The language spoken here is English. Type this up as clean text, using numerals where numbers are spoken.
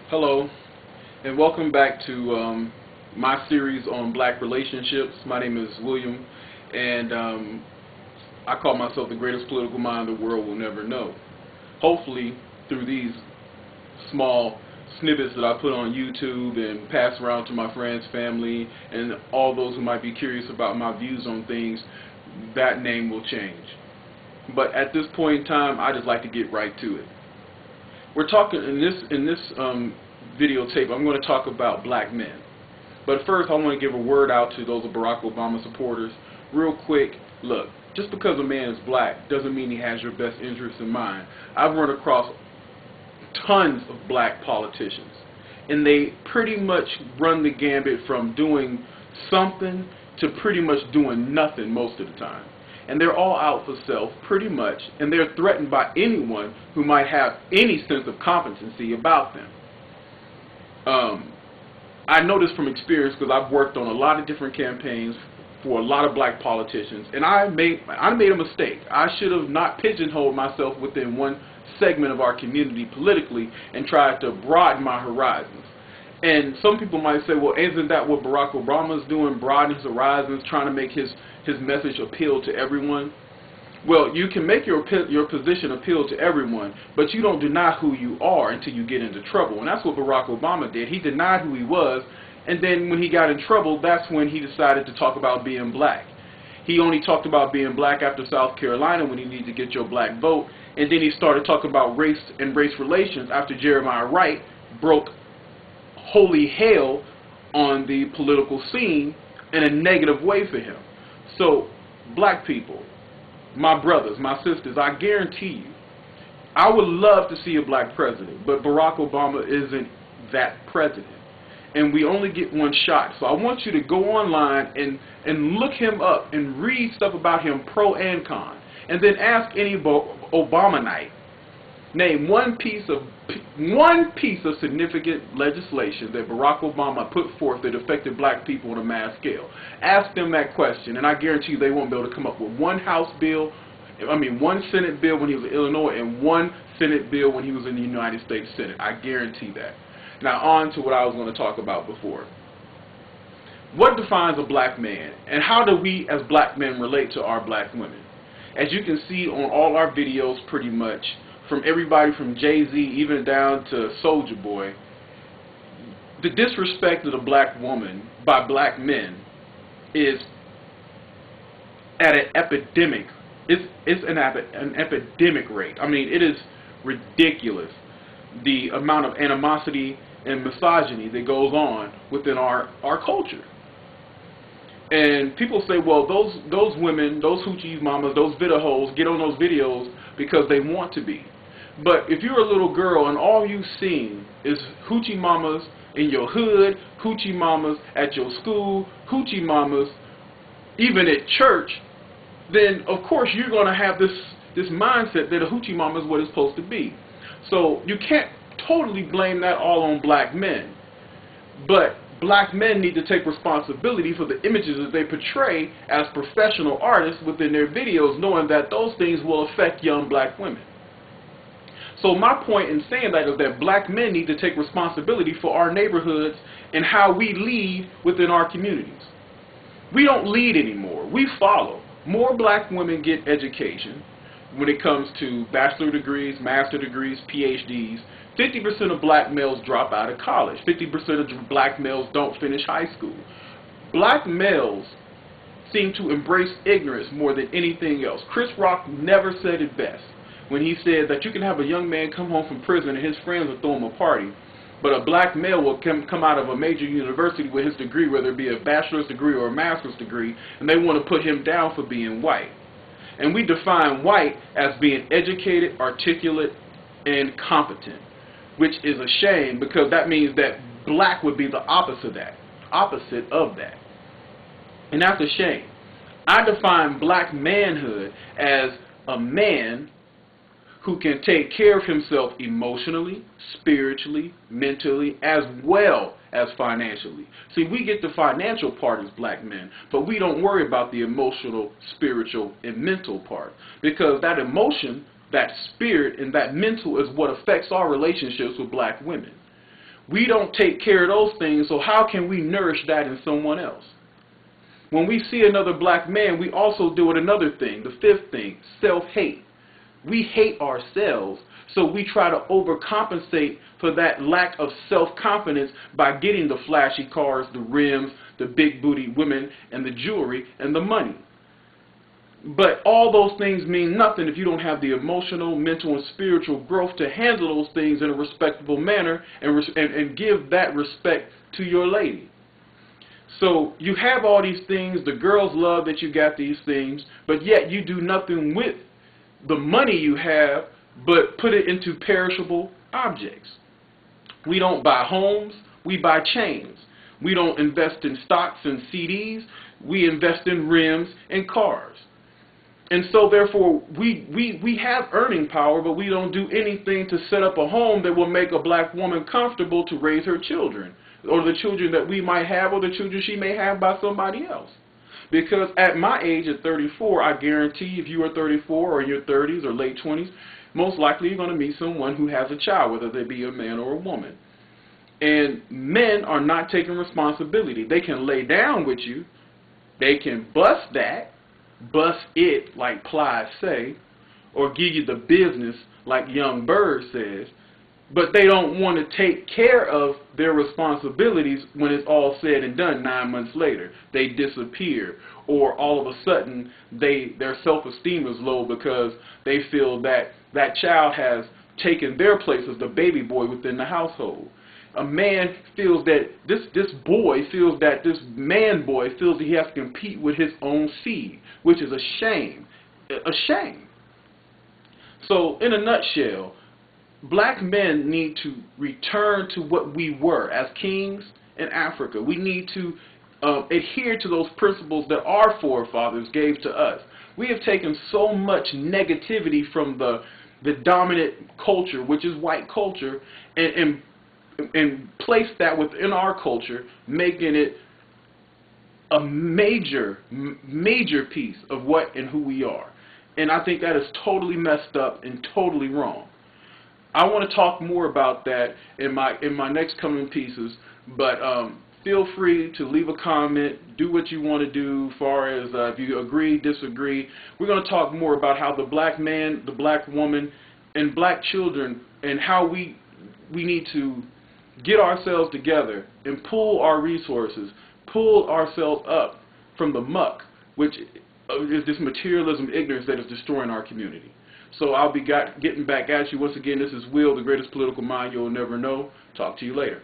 Hello, and welcome back to my series on black relationships. My name is William, and I call myself the greatest political mind the world will never know. Hopefully, through these small snippets that I put on YouTube and pass around to my friends, family, and all those who might be curious about my views on things, that name will change. But at this point in time, I just like to get right to it. We're talking in this videotape. I'm going to talk about black men. But first, I want to give a word out to those of Barack Obama supporters. Real quick, look, just because a man is black doesn't mean he has your best interests in mind. I've run across tons of black politicians, and they pretty much run the gambit from doing something to pretty much doing nothing most of the time. And they're all out for self, pretty much, and they're threatened by anyone who might have any sense of competency about them. I know this from experience because I've worked on a lot of different campaigns for a lot of black politicians, and I made a mistake. I should have not pigeonholed myself within one segment of our community politically and tried to broaden my horizons. And some people might say, well, isn't that what Barack Obama is doing, broaden his horizons, trying to make his message appeal to everyone? Well, you can make your position appeal to everyone, but you don't deny who you are until you get into trouble. And that's what Barack Obama did. He denied who he was, and then when he got in trouble, that's when he decided to talk about being black. He only talked about being black after South Carolina when he needed to get your black vote, and then he started talking about race and race relations after Jeremiah Wright broke holy hell on the political scene in a negative way for him. So, black people, my brothers, my sisters, I guarantee you, I would love to see a black president, but Barack Obama isn't that president. And we only get one shot. So I want you to go online and look him up and read stuff about him, pro and con. And then ask any Obamanite, name one piece of significant legislation that Barack Obama put forth that affected black people on a mass scale. Ask them that question, and I guarantee you they won't be able to come up with one one Senate bill when he was in Illinois and one Senate bill when he was in the United States Senate. I guarantee that. Now on to what I was going to talk about before. What defines a black man, and how do we as black men relate to our black women? As you can see on all our videos pretty much, from everybody from Jay-Z even down to Soulja Boy, the disrespect of the black woman by black men is at an epidemic. It's an epidemic rate. I mean, it is ridiculous the amount of animosity and misogyny that goes on within our culture. And people say, well, those women, those hoochie mamas, those vida hoes get on those videos because they want to be. But if you're a little girl and all you've seen is hoochie mamas in your hood, hoochie mamas at your school, hoochie mamas even at church, then of course you're going to have this mindset that a hoochie mama is what it's supposed to be. So you can't totally blame that all on black men. But black men need to take responsibility for the images that they portray as professional artists within their videos, knowing that those things will affect young black women. So my point in saying that is that black men need to take responsibility for our neighborhoods and how we lead within our communities. We don't lead anymore. We follow. More black women get education when it comes to bachelor degrees, master degrees, PhDs. 50% of black males drop out of college. 50% of black males don't finish high school. Black males seem to embrace ignorance more than anything else. Chris Rock never said it best when he said that you can have a young man come home from prison and his friends will throw him a party, but a black male will come out of a major university with his degree, whether it be a bachelor's degree or a master's degree, and they want to put him down for being white. And we define white as being educated, articulate, and competent, which is a shame because that means that black would be the opposite of that. And that's a shame. I define black manhood as a man who can take care of himself emotionally, spiritually, mentally, as well as financially. See, we get the financial part as black men, but we don't worry about the emotional, spiritual, and mental part, because that emotion, that spirit, and that mental is what affects our relationships with black women. We don't take care of those things, so how can we nourish that in someone else? When we see another black man, we also do it another thing, the fifth thing, self-hate. We hate ourselves, so we try to overcompensate for that lack of self-confidence by getting the flashy cars, the rims, the big booty women, and the jewelry, and the money. But all those things mean nothing if you don't have the emotional, mental, and spiritual growth to handle those things in a respectable manner and give that respect to your lady. So you have all these things, the girls love that you got these things, but yet you do nothing with the money you have but put it into perishable objects. We don't buy homes, we buy chains. We don't invest in stocks and CDs, we invest in rims and cars. And so therefore we have earning power, but we don't do anything to set up a home that will make a black woman comfortable to raise her children, or the children that we might have, or the children she may have by somebody else. Because at my age, at 34, I guarantee if you are 34 or in your 30s or late 20s, most likely you're going to meet someone who has a child, whether they be a man or a woman. And men are not taking responsibility. They can lay down with you. They can bust it, like Plies say, or give you the business, like Young Bird says. But they don't want to take care of their responsibilities when it's all said and done 9 months later. They disappear, or all of a sudden their self-esteem is low because they feel that that child has taken their place as the baby boy within the household. A man feels that this man boy feels that he has to compete with his own seed, which is a shame. A shame. So in a nutshell, black men need to return to what we were as kings in Africa. We need to adhere to those principles that our forefathers gave to us. We have taken so much negativity from the dominant culture, which is white culture, and placed that within our culture, making it a major piece of what and who we are. And I think that is totally messed up and totally wrong. I want to talk more about that in my next coming pieces, but feel free to leave a comment, do what you want to do as far as if you agree, disagree. We're going to talk more about how the black man, the black woman, and black children, and how we need to get ourselves together and pull our resources, pull ourselves up from the muck, which is this materialism ignorance that is destroying our community. So I'll be getting back at you. Once again, this is Will, the greatest political mind you'll never know. Talk to you later.